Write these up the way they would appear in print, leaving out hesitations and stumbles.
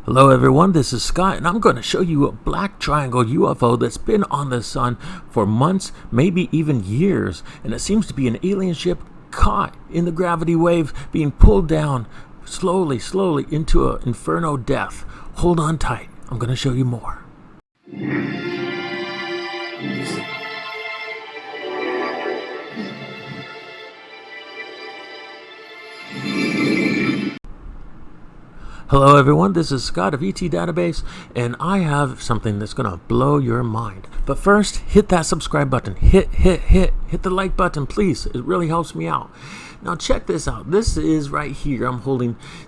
Hello everyone, this is Scott and I'm going to show you a black triangle UFO that's been on the sun for months, maybe even years, and it seems to be an alien ship caught in the gravity wave being pulled down slowly into an inferno death. Hold on tight, I'm going to show you more. Hello everyone, this is Scott of ET Database, and I have something that's going to blow your mind. But first, hit that subscribe button. Hit the like button, please. It really helps me out. Now check this out. This is right here.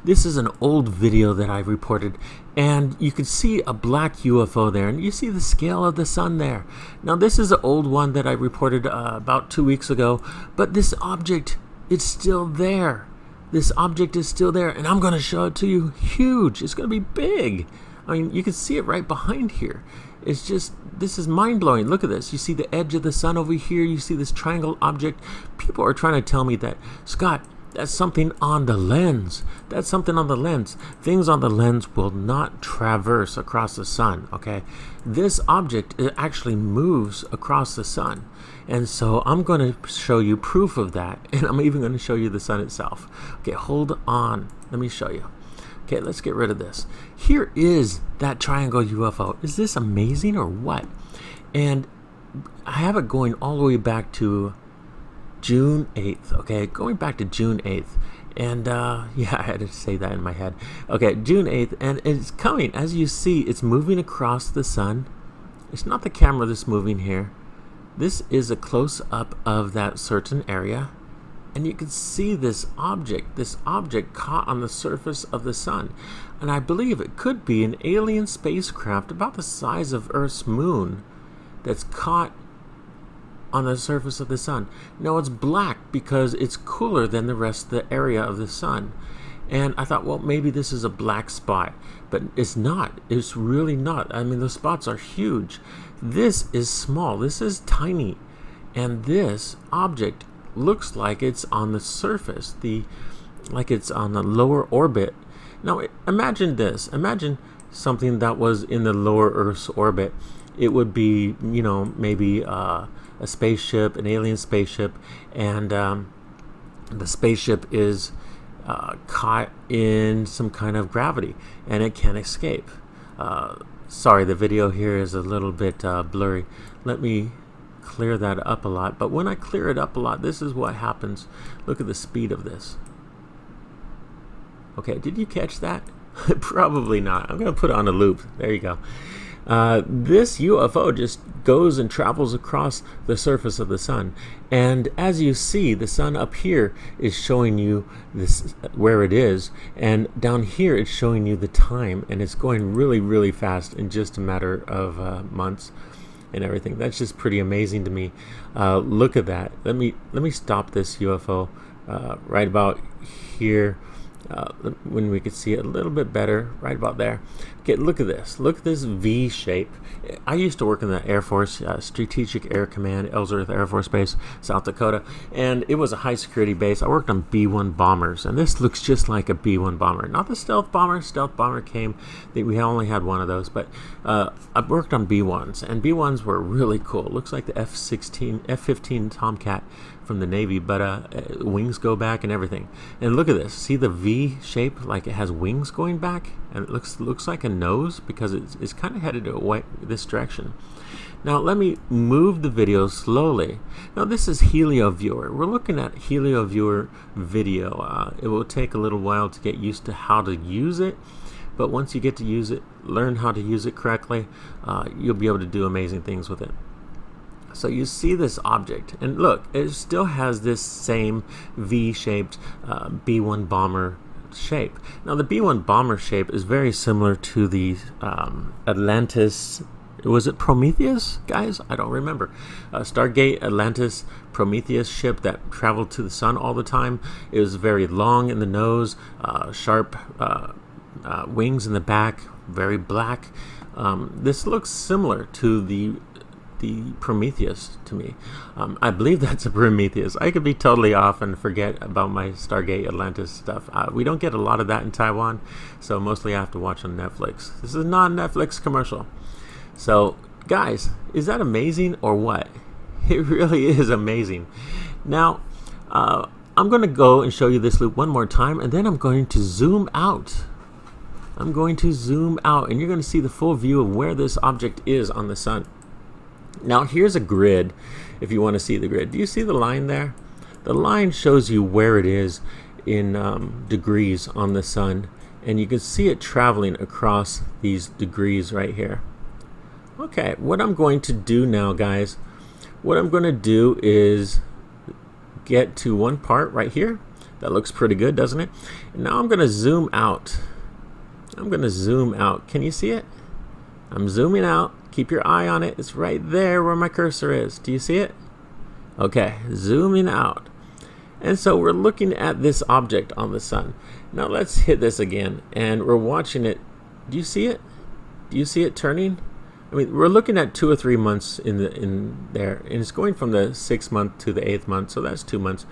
This is an old video that I reported, and you can see a black UFO there, and you see the scale of the sun there. Now this is an old one that I reported about 2 weeks ago, but this object, it's still there. This object is still there, and I'm going to show it to you huge. It's going to be big. I mean, you can see it right behind here. It's just, this is mind-blowing. Look at this. You see the edge of the sun over here. You see this triangle object. People are trying to tell me that, Scott, that's something on the lens. That's something on the lens. Things on the lens will not traverse across the sun, okay? This object, it actually moves across the sun. And so I'm going to show you proof of that. And I'm even going to show you the sun itself. Okay, hold on. Let me show you. Okay, let's get rid of this. Here is that triangle UFO. Is this amazing or what? And I have it going all the way back to June 8th, okay, going back to June 8th, and yeah, I had to say that in my head. Okay, June 8th, and it's coming. As you see, it's moving across the sun. It's not the camera that's moving here. This is a close-up of that certain area, and you can see this object caught on the surface of the sun, and I believe it could be an alien spacecraft about the size of Earth's moon that's caught on the surface of the sun. Now it's black because it's cooler than the rest of the area of the sun. And I thought, well, maybe this is a black spot, but it's not. It's really not. I mean, the spots are huge. This is small. This is tiny. And this object looks like it's on the surface, like it's on the lower orbit. Now, imagine this. Imagine something that was in the lower Earth's orbit. It would be, you know, maybe a spaceship, an alien spaceship, and the spaceship is caught in some kind of gravity, and it can't escape. Sorry, the video here is a little bit blurry. Let me clear that up a lot. But when I clear it up a lot, this is what happens. Look at the speed of this. Okay, did you catch that? Probably not. I'm going to put it on a loop. There you go. This UFO just goes and travels across the surface of the sun, and as you see, the sun up here is showing you this where it is, and down here it's showing you the time, and it's going really fast in just a matter of months and everything. That's just pretty amazing to me. Look at that. Let me stop this UFO right about here. When we could see it a little bit better, right about there. Okay, look at this. Look at this V shape. I used to work in the Air Force, Strategic Air Command, Ellsworth Air Force Base, South Dakota, and it was a high security base. I worked on B-1 bombers, and this looks just like a B-1 bomber. Not the stealth bomber. Stealth bomber came. We only had one of those, but I worked on B-1s, and B-1s were really cool. Looks like the F-15 Tomcat from the Navy, but wings go back and everything. And look at this. See the V shape, like it has wings going back, and it looks like a nose because it's kind of headed this direction. Now let me move the video slowly. Now this is HelioViewer. We're looking at HelioViewer video. It will take a little while to get used to how to use it, but once you get to use it, learn how to use it correctly, you'll be able to do amazing things with it. So you see this object, and look, it still has this same V-shaped B-1 bomber shape. Now the B-1 bomber shape is very similar to the Atlantis. Was it Prometheus, guys? I don't remember. Stargate Atlantis Prometheus ship that traveled to the sun all the time. It was very long in the nose, sharp wings in the back, very black. This looks similar to the the Prometheus to me. I believe that's a Prometheus. I could be totally off and forget about my Stargate Atlantis stuff. We don't get a lot of that in Taiwan, so mostly I have to watch on Netflix. This is a non-Netflix commercial. So, guys, is that amazing or what? It really is amazing. Now, I'm going to go and show you this loop one more time, and then I'm going to zoom out. I'm going to zoom out, and you're going to see the full view of where this object is on the sun. Now, here's a grid, if you want to see the grid. Do you see the line there? The line shows you where it is in degrees on the sun, and you can see it traveling across these degrees right here. Okay, what I'm going to do now, guys, what I'm going to do is get to one part right here. That looks pretty good, doesn't it? And now I'm going to zoom out. I'm going to zoom out. Can you see it? I'm zooming out. Keep your eye on it. It's right there where my cursor is. Do you see it? Okay, zooming out. And so we're looking at this object on the sun. Now let's hit this again, and we're watching it. Do you see it? Do you see it turning? I mean, we're looking at 2 or 3 months in there, and it's going from the 6th month to the 8th month, so that's 2 months.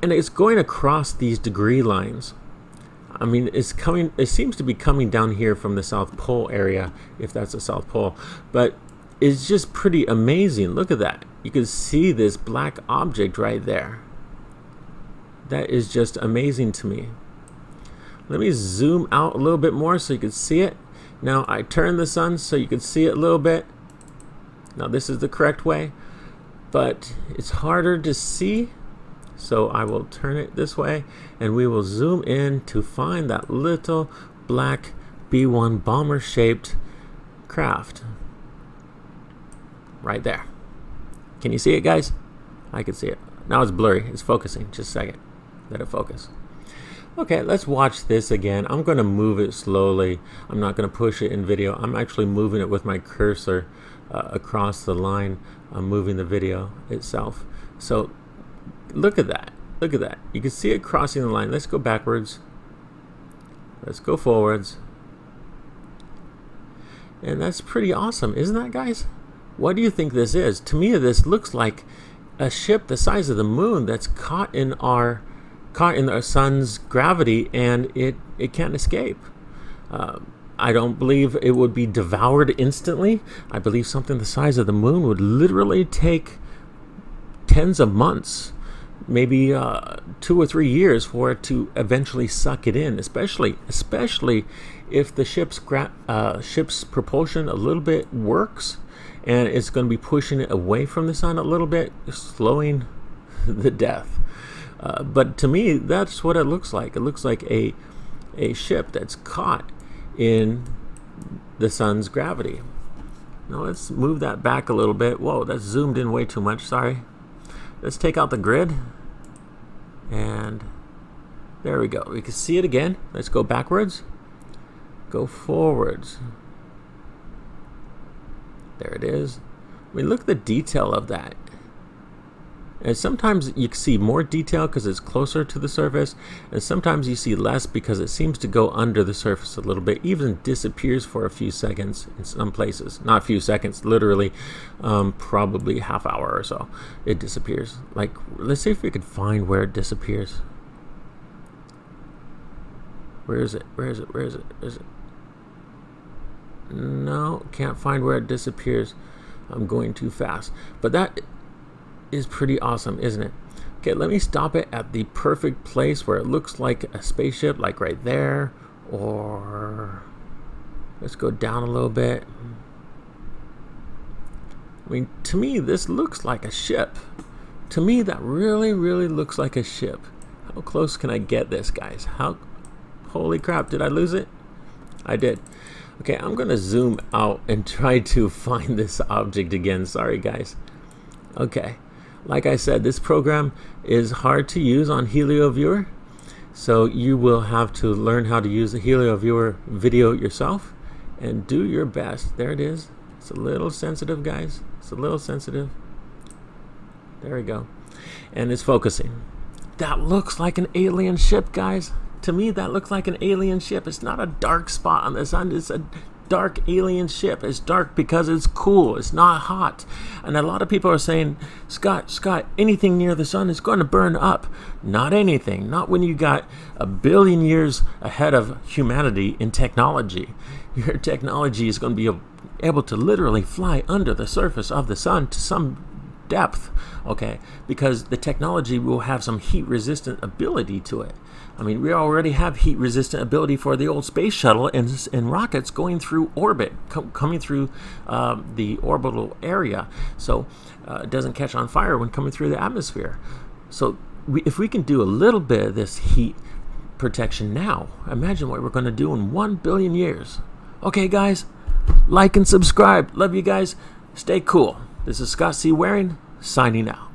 And it's going across these degree lines. I mean, it's coming. It seems to be coming down here from the South Pole area, if that's the South Pole. But it's just pretty amazing. Look at that. You can see this black object right there. That is just amazing to me. Let me zoom out a little bit more so you can see it. Now I turn the sun so you can see it a little bit. Now this is the correct way, but it's harder to see. So I will turn it this way, and we will zoom in to find that little black B-1 bomber shaped craft right there. Can you see it, guys? I can see it. Now it's blurry. It's focusing. Just a second. Let it focus. Okay, let's watch this again. I'm going to move it slowly. I'm not going to push it in video. I'm actually moving it with my cursor across the line. I'm moving the video itself. So look at that. Look at that. You can see it crossing the line. Let's go backwards. Let's go forwards. And that's pretty awesome, isn't that, guys? What do you think this is? To me, this looks like a ship the size of the moon that's caught in our sun's gravity, and it can't escape. I don't believe it would be devoured instantly. I believe something the size of the moon would literally take tens of months, maybe 2 or 3 years for it to eventually suck it in, especially if the ship's propulsion a little bit works, and it's going to be pushing it away from the sun a little bit, slowing the death. But to me, that's what it looks like. It looks like a ship that's caught in the sun's gravity. Now let's move that back a little bit. Whoa, that's zoomed in way too much. Sorry. Let's take out the grid. And there we go. We can see it again. Let's go backwards. Go forwards. There it is. I mean, look at the detail of that. And sometimes you see more detail because it's closer to the surface, and sometimes you see less because it seems to go under the surface a little bit, even disappears for a few seconds in some places. Not a few seconds, literally probably half hour or so it disappears. Like, let's see if we could find where it disappears. Where is it? Where is it? Where is it? Where is it? No, can't find where it disappears. I'm going too fast. But that is pretty awesome, isn't it? Okay, let me stop it at the perfect place where it looks like a spaceship, like right there, or let's go down a little bit. I mean, to me, this looks like a ship. To me, that really, really looks like a ship. How close can I get this, guys? Holy crap, did I lose it? I did. Okay, I'm gonna zoom out and try to find this object again. Sorry, guys. Okay. Like I said, this program is hard to use on HelioViewer, so you will have to learn how to use the HelioViewer video yourself and do your best. There it is. It's a little sensitive, guys. It's a little sensitive. There we go. And it's focusing. That looks like an alien ship, guys. To me, that looks like an alien ship. It's not a dark spot on the sun. It's a dark alien ship. It's dark because it's cool. It's not hot. And a lot of people are saying, Scott, anything near the sun is going to burn up. Not anything. Not when you got 1 billion years ahead of humanity in technology. Your technology is going to be able to literally fly under the surface of the sun to some depth, okay? Because the technology will have some heat-resistant ability to it. I mean, we already have heat-resistant ability for the old space shuttle and rockets going through orbit, coming through the orbital area, so it doesn't catch on fire when coming through the atmosphere. So if we can do a little bit of this heat protection now, imagine what we're going to do in 1 billion years. Okay, guys, like and subscribe. Love you guys. Stay cool. This is Scott C. Waring, signing out.